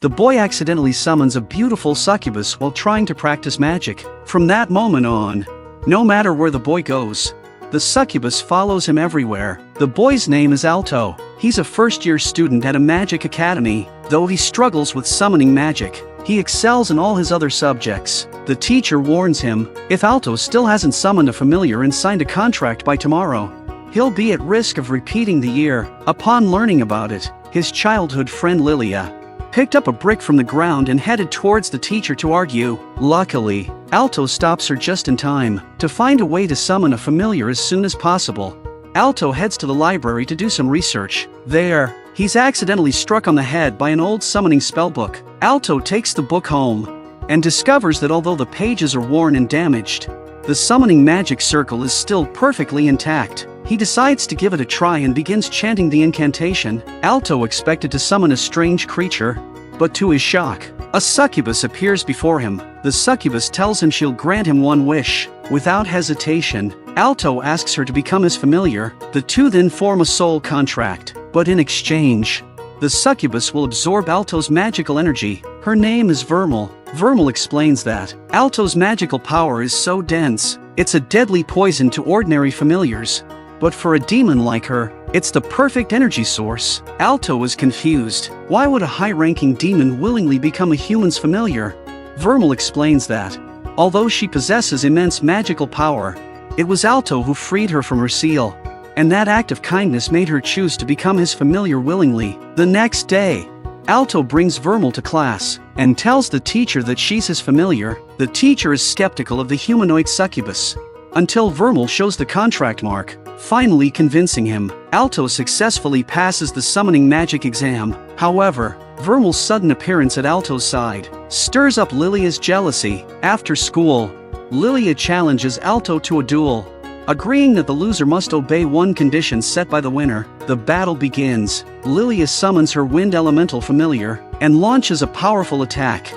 The boy accidentally summons a beautiful succubus while trying to practice magic. From that moment on, no matter where the boy goes, the succubus follows him everywhere. The boy's name is Alto. He's a first-year student at a magic academy. Though he struggles with summoning magic, he excels in all his other subjects. The teacher warns him, if Alto still hasn't summoned a familiar and signed a contract by tomorrow, he'll be at risk of repeating the year. Upon learning about it, his childhood friend Lilia picked up a brick from the ground and headed towards the teacher to argue. Luckily, Alto stops her just in time to find a way to summon a familiar as soon as possible. Alto heads to the library to do some research. There, he's accidentally struck on the head by an old summoning spellbook. Alto takes the book home and discovers that although the pages are worn and damaged, the summoning magic circle is still perfectly intact. He decides to give it a try and begins chanting the incantation. Alto expected to summon a strange creature, but to his shock, a succubus appears before him. The succubus tells him she'll grant him one wish. Without hesitation, Alto asks her to become his familiar. The two then form a soul contract, but in exchange, the succubus will absorb Alto's magical energy. Her name is Vermeil. Vermeil explains that Alto's magical power is so dense, it's a deadly poison to ordinary familiars. But for a demon like her, it's the perfect energy source. Alto was confused. Why would a high-ranking demon willingly become a human's familiar? Vermeil explains that, although she possesses immense magical power, it was Alto who freed her from her seal, and that act of kindness made her choose to become his familiar willingly. The next day, Alto brings Vermeil to class and tells the teacher that she's his familiar. The teacher is skeptical of the humanoid succubus, until Vermeil shows the contract mark, finally convincing him. Alto successfully passes the summoning magic exam. However, Vermeil's sudden appearance at Alto's side stirs up Lilia's jealousy. After school, Lilia challenges Alto to a duel, agreeing that the loser must obey one condition set by the winner. The battle begins. Lilia summons her wind elemental familiar and launches a powerful attack.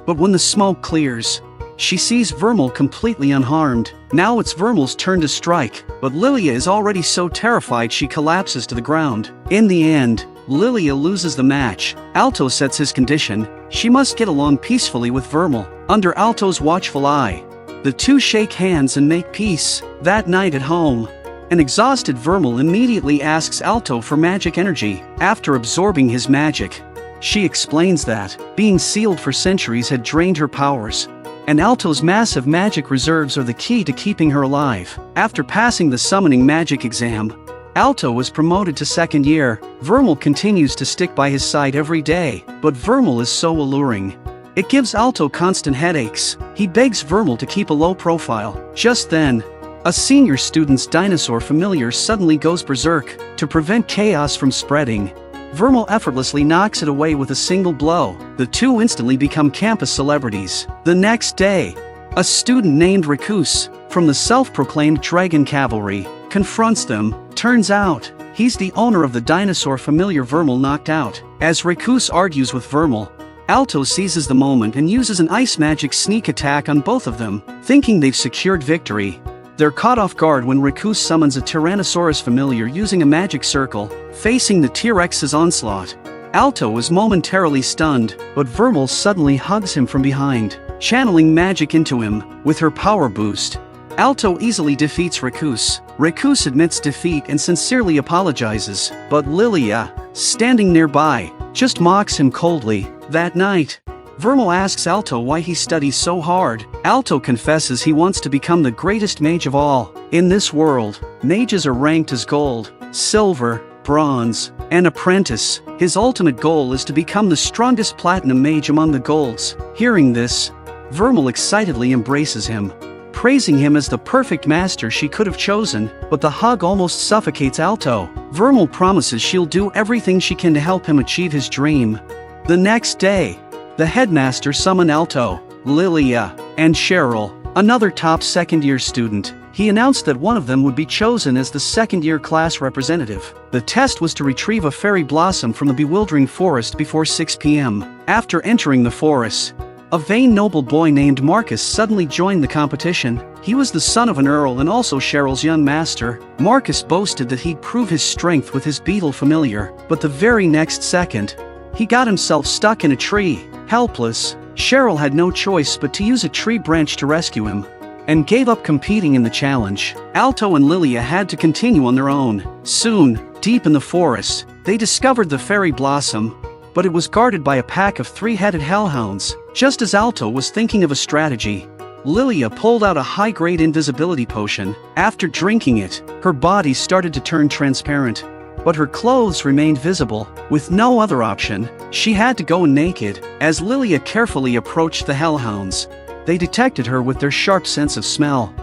But when the smoke clears, she sees Vermeil completely unharmed. Now it's Vermeil's turn to strike, but Lilia is already so terrified she collapses to the ground. In the end, Lilia loses the match. Alto sets his condition: she must get along peacefully with Vermeil. Under Alto's watchful eye, the two shake hands and make peace. That night at home, an exhausted Vermeil immediately asks Alto for magic energy. After absorbing his magic, she explains that being sealed for centuries had drained her powers, and Alto's massive magic reserves are the key to keeping her alive. After passing the summoning magic exam, Alto was promoted to second year. Vermeil continues to stick by his side every day, but Vermeil is so alluring, it gives Alto constant headaches. He begs Vermeil to keep a low profile. Just then, a senior student's dinosaur familiar suddenly goes berserk. To prevent chaos from spreading, Vermeil effortlessly knocks it away with a single blow. The two instantly become campus celebrities. The next day, a student named Recus, from the self-proclaimed Dragon Cavalry, confronts them. Turns out, he's the owner of the dinosaur familiar Vermeil knocked out. As Recus argues with Vermeil, Alto seizes the moment and uses an ice magic sneak attack on both of them. Thinking they've secured victory, they're caught off guard when Recus summons a Tyrannosaurus familiar using a magic circle, facing the T-Rex's onslaught. Alto is momentarily stunned, but Vermeil suddenly hugs him from behind, channeling magic into him. With her power boost, Alto easily defeats Recus. Recus admits defeat and sincerely apologizes, but Lilia, standing nearby, just mocks him coldly. That night, Vermeil asks Alto why he studies so hard. Alto confesses he wants to become the greatest mage of all. In this world, mages are ranked as gold, silver, bronze, and apprentice. His ultimate goal is to become the strongest platinum mage among the golds. Hearing this, Vermeil excitedly embraces him, praising him as the perfect master she could have chosen, but the hug almost suffocates Alto. Vermeil promises she'll do everything she can to help him achieve his dream. The next day, the headmaster summoned Alto, Lilia, and Cheryl, another top second-year student. He announced that one of them would be chosen as the second-year class representative. The test was to retrieve a fairy blossom from the bewildering forest before 6 p.m. After entering the forest, a vain noble boy named Marcus suddenly joined the competition. He was the son of an earl and also Cheryl's young master. Marcus boasted that he'd prove his strength with his beetle familiar, but the very next second, he got himself stuck in a tree. Helpless, Cheryl had no choice but to use a tree branch to rescue him, and gave up competing in the challenge. Alto and Lilia had to continue on their own. Soon, deep in the forest, they discovered the fairy blossom, but it was guarded by a pack of three-headed hellhounds. Just as Alto was thinking of a strategy, Lilia pulled out a high-grade invisibility potion. After drinking it, her body started to turn transparent, but her clothes remained visible. With no other option, she had to go naked. As Lilia carefully approached the hellhounds, they detected her with their sharp sense of smell.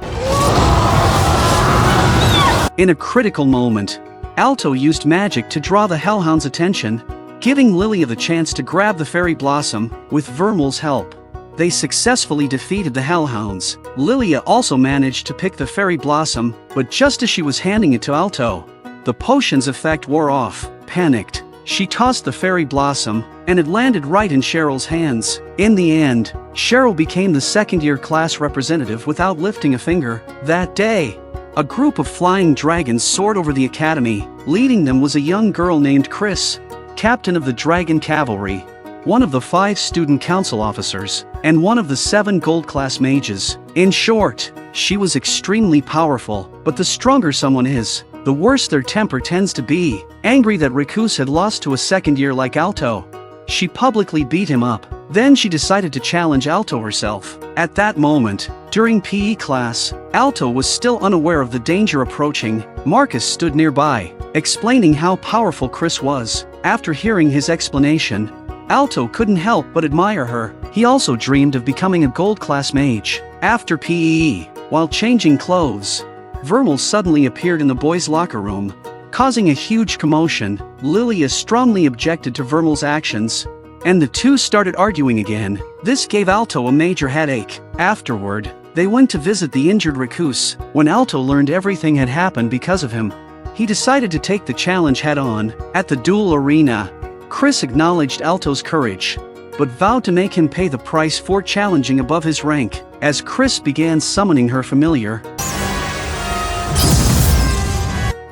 In a critical moment, Alto used magic to draw the hellhounds' attention, giving Lilia the chance to grab the fairy blossom. With Vermeil's help, they successfully defeated the hellhounds. Lilia also managed to pick the fairy blossom, but just as she was handing it to Alto, the potion's effect wore off. Panicked, she tossed the fairy blossom, and it landed right in Cheryl's hands. In the end, Cheryl became the second-year class representative without lifting a finger. That day, a group of flying dragons soared over the academy. Leading them was a young girl named Chris, captain of the Dragon Cavalry, one of the 5 student council officers, and one of the 7 gold-class mages. In short, she was extremely powerful, but the stronger someone is, the worse their temper tends to be. Angry that Ricus had lost to a second year like Alto, she publicly beat him up. Then she decided to challenge Alto herself. At that moment, during PE class, Alto was still unaware of the danger approaching. Marcus stood nearby, explaining how powerful Chris was. After hearing his explanation, Alto couldn't help but admire her. He also dreamed of becoming a gold-class mage. After PE, while changing clothes, Vermeil suddenly appeared in the boys' locker room, causing a huge commotion. Lilia strongly objected to Vermeil's actions, and the two started arguing again. This gave Alto a major headache. Afterward, they went to visit the injured Ricus. When Alto learned everything had happened because of him, he decided to take the challenge head-on. At the duel arena, Chris acknowledged Alto's courage, but vowed to make him pay the price for challenging above his rank. As Chris began summoning her familiar,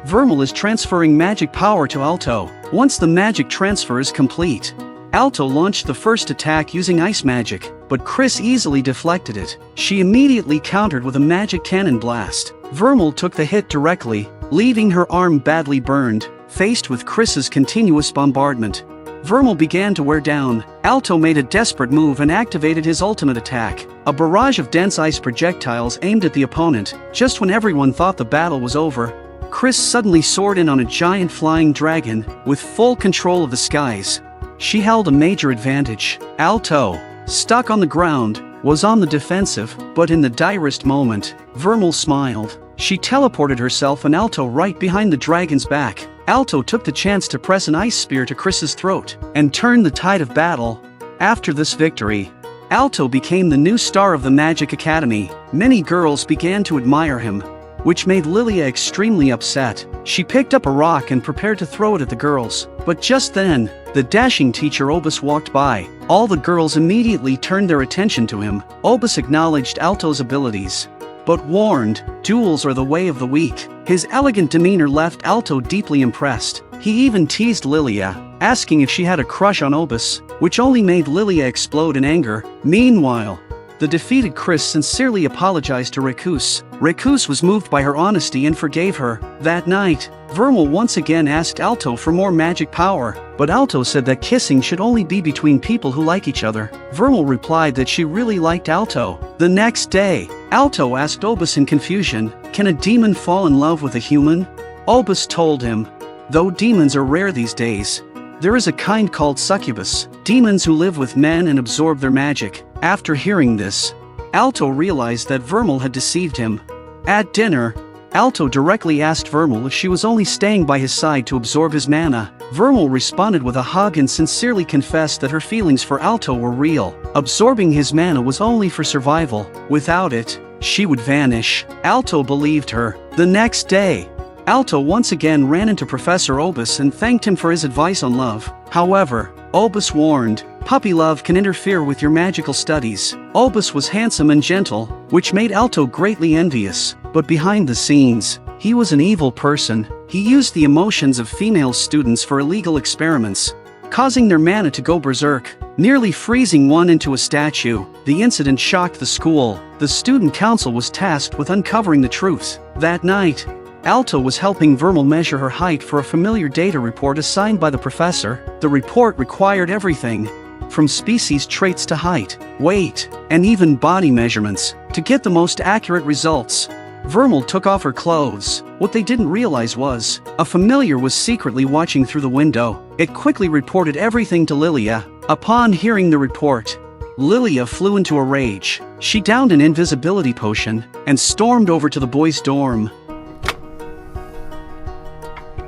Vermeil is transferring magic power to Alto. Once the magic transfer is complete, Alto launched the first attack using ice magic, but Chris easily deflected it. She immediately countered with a magic cannon blast. Vermeil took the hit directly, leaving her arm badly burned. Faced with Chris's continuous bombardment, Vermeil began to wear down. Alto made a desperate move and activated his ultimate attack, a barrage of dense ice projectiles aimed at the opponent. Just when everyone thought the battle was over, Chris suddenly soared in on a giant flying dragon. With full control of the skies, she held a major advantage. Alto, stuck on the ground, was on the defensive, but in the direst moment, Vermeil smiled. She teleported herself and Alto right behind the dragon's back. Alto took the chance to press an ice spear to Chris's throat, and turned the tide of battle. After this victory, Alto became the new star of the Magic Academy. Many girls began to admire him, which made Lilia extremely upset. She picked up a rock and prepared to throw it at the girls. But just then, the dashing teacher Obus walked by. All the girls immediately turned their attention to him. Obus acknowledged Alto's abilities, but warned, duels are the way of the weak. His elegant demeanor left Alto deeply impressed. He even teased Lilia, asking if she had a crush on Obus, which only made Lilia explode in anger. Meanwhile, the defeated Chris sincerely apologized to Ricus. Ricus was moved by her honesty and forgave her. That night, Vermeil once again asked Alto for more magic power, but Alto said that kissing should only be between people who like each other. Vermeil replied that she really liked Alto. The next day, Alto asked Obus in confusion, "Can a demon fall in love with a human?" Obus told him, "Though demons are rare these days, there is a kind called succubus, demons who live with men and absorb their magic." After hearing this, Alto realized that Vermeil had deceived him. At dinner, Alto directly asked Vermeil if she was only staying by his side to absorb his mana. Vermeil responded with a hug and sincerely confessed that her feelings for Alto were real. Absorbing his mana was only for survival. Without it, she would vanish. Alto believed her. The next day, Alto once again ran into Professor Obus and thanked him for his advice on love. However, Obus warned, puppy love can interfere with your magical studies. Obus was handsome and gentle, which made Alto greatly envious, but behind the scenes, he was an evil person. He used the emotions of female students for illegal experiments, causing their mana to go berserk, nearly freezing one into a statue. The incident shocked the school. The student council was tasked with uncovering the truth. That night, Alto was helping Vermeil measure her height for a familiar data report assigned by the professor. The report required everything from species traits to height, weight, and even body measurements to get the most accurate results. Vermeil took off her clothes. What they didn't realize was, a familiar was secretly watching through the window. It quickly reported everything to Lilia. Upon hearing the report, Lilia flew into a rage. She downed an invisibility potion and stormed over to the boys' dorm.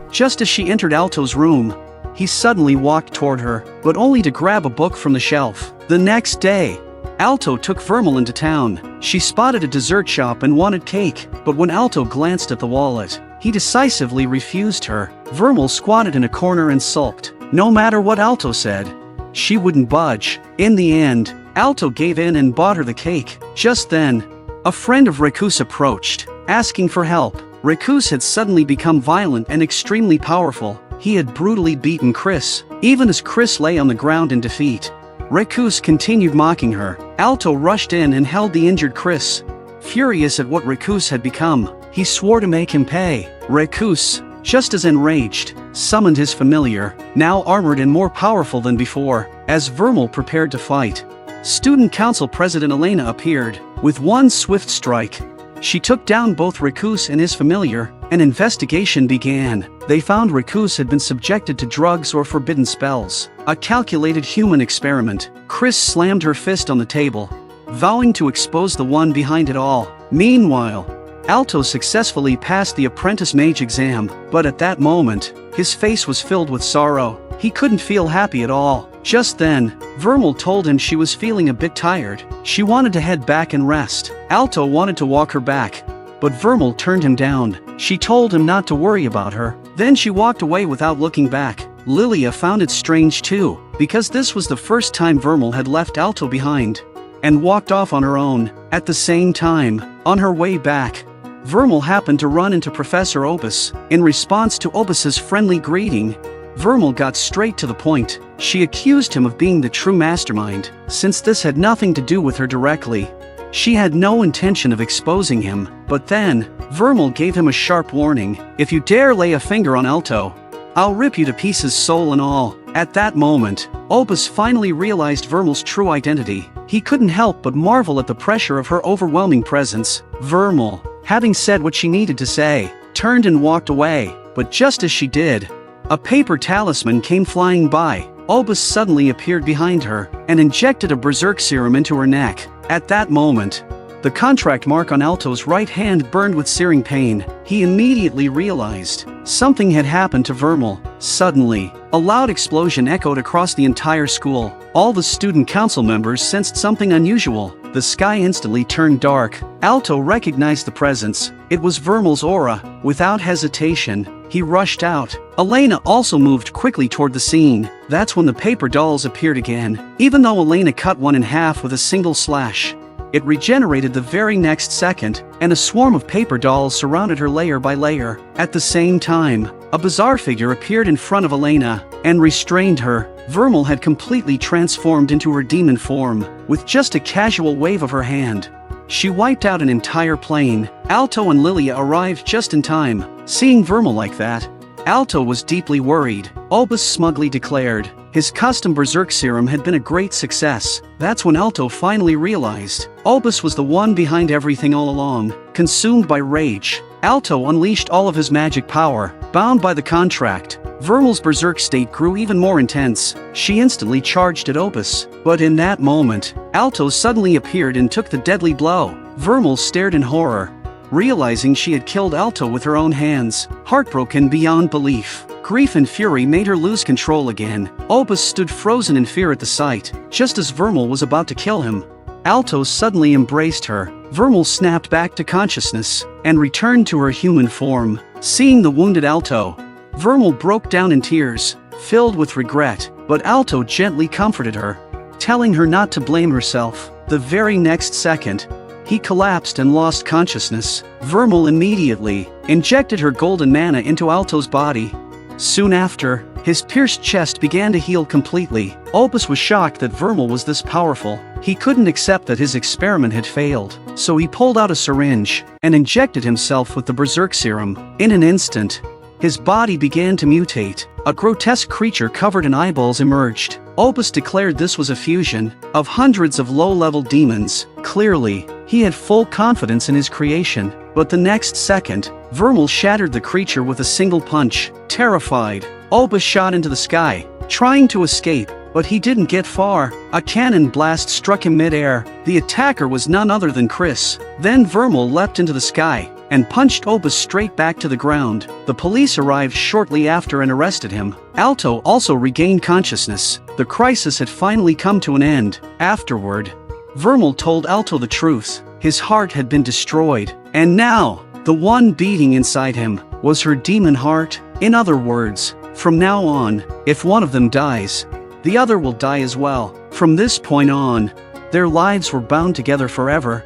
Just as she entered Alto's room, he suddenly walked toward her, but only to grab a book from the shelf. The next day, Alto took Vermeil into town. She spotted a dessert shop and wanted cake, but when Alto glanced at the wallet, he decisively refused her. Vermeil squatted in a corner and sulked. No matter what Alto said, she wouldn't budge. In the end, Alto gave in and bought her the cake. Just then, a friend of Recus approached, asking for help. Recus had suddenly become violent and extremely powerful. He had brutally beaten Chris, even as Chris lay on the ground in defeat. Recus continued mocking her. Alto rushed in and held the injured Chris. Furious at what Recus had become, he swore to make him pay. Recus, just as enraged, summoned his familiar, now armored and more powerful than before. As Vermeil prepared to fight, Student Council President Elena appeared. With one swift strike, she took down both Recus and his familiar. An investigation began. They found Recus had been subjected to drugs or forbidden spells. A calculated human experiment. Chris slammed her fist on the table, vowing to expose the one behind it all. Meanwhile, Alto successfully passed the apprentice mage exam, but at that moment, his face was filled with sorrow. He couldn't feel happy at all. Just then, Vermeil told him she was feeling a bit tired. She wanted to head back and rest. Alto wanted to walk her back, but Vermeil turned him down. She told him not to worry about her. Then she walked away without looking back. Lilia found it strange too, because this was the first time Vermeil had left Alto behind and walked off on her own. At the same time, on her way back, Vermeil happened to run into Professor Obus. In response to Obus's friendly greeting, Vermeil got straight to the point. She accused him of being the true mastermind. Since this had nothing to do with her directly, she had no intention of exposing him. But then, Vermeil gave him a sharp warning. If you dare lay a finger on Alto, I'll rip you to pieces, soul and all. At that moment, Obus finally realized Vermeil's true identity. He couldn't help but marvel at the pressure of her overwhelming presence. Vermeil, having said what she needed to say, turned and walked away. But just as she did, a paper talisman came flying by. Obus suddenly appeared behind her and injected a berserk serum into her neck. At that moment, the contract mark on Alto's right hand burned with searing pain. He immediately realized something had happened to Vermeil. Suddenly, a loud explosion echoed across the entire school. All the student council members sensed something unusual. The sky instantly turned dark. Alto recognized the presence. It was Vermeil's aura. Without hesitation, he rushed out. Elena also moved quickly toward the scene. That's when the paper dolls appeared again. Even though Elena cut one in half with a single slash, it regenerated the very next second, and a swarm of paper dolls surrounded her layer by layer. At the same time, a bizarre figure appeared in front of Elena and restrained her. Vermeil had completely transformed into her demon form. With just a casual wave of her hand, she wiped out an entire plane. Alto and Lilia arrived just in time. Seeing Vermeil like that, Alto was deeply worried. Obus smugly declared his custom berserk serum had been a great success. That's when Alto finally realized Obus was the one behind everything all along. Consumed by rage, Alto unleashed all of his magic power. Bound by the contract, Vermeil's berserk state grew even more intense. She instantly charged at Obus. But in that moment, Alto suddenly appeared and took the deadly blow. Vermeil stared in horror, realizing she had killed Alto with her own hands. Heartbroken beyond belief, grief and fury made her lose control again. Obus stood frozen in fear at the sight. Just as Vermeil was about to kill him, Alto suddenly embraced her. Vermeil snapped back to consciousness and returned to her human form. Seeing the wounded Alto, Vermeil broke down in tears, filled with regret, but Alto gently comforted her, telling her not to blame herself. The very next second, he collapsed and lost consciousness. Vermeil immediately injected her golden mana into Alto's body. Soon after, his pierced chest began to heal completely. Opus was shocked that Vermeil was this powerful. He couldn't accept that his experiment had failed, so he pulled out a syringe and injected himself with the berserk serum. In an instant, his body began to mutate. A grotesque creature covered in eyeballs emerged. Opus declared this was a fusion of hundreds of low-level demons. Clearly, he had full confidence in his creation, but the next second, Vermeil shattered the creature with a single punch. Terrified, Opus shot into the sky, trying to escape, but he didn't get far. A cannon blast struck him mid-air. The attacker was none other than Chris. Then Vermeil leapt into the sky and punched Opus straight back to the ground. The police arrived shortly after and arrested him. Alto also regained consciousness. The crisis had finally come to an end. Afterward, Vermeil told Alto the truth. His heart had been destroyed, and now, the one beating inside him was her demon heart. In other words, from now on, if one of them dies, the other will die as well. From this point on, their lives were bound together forever.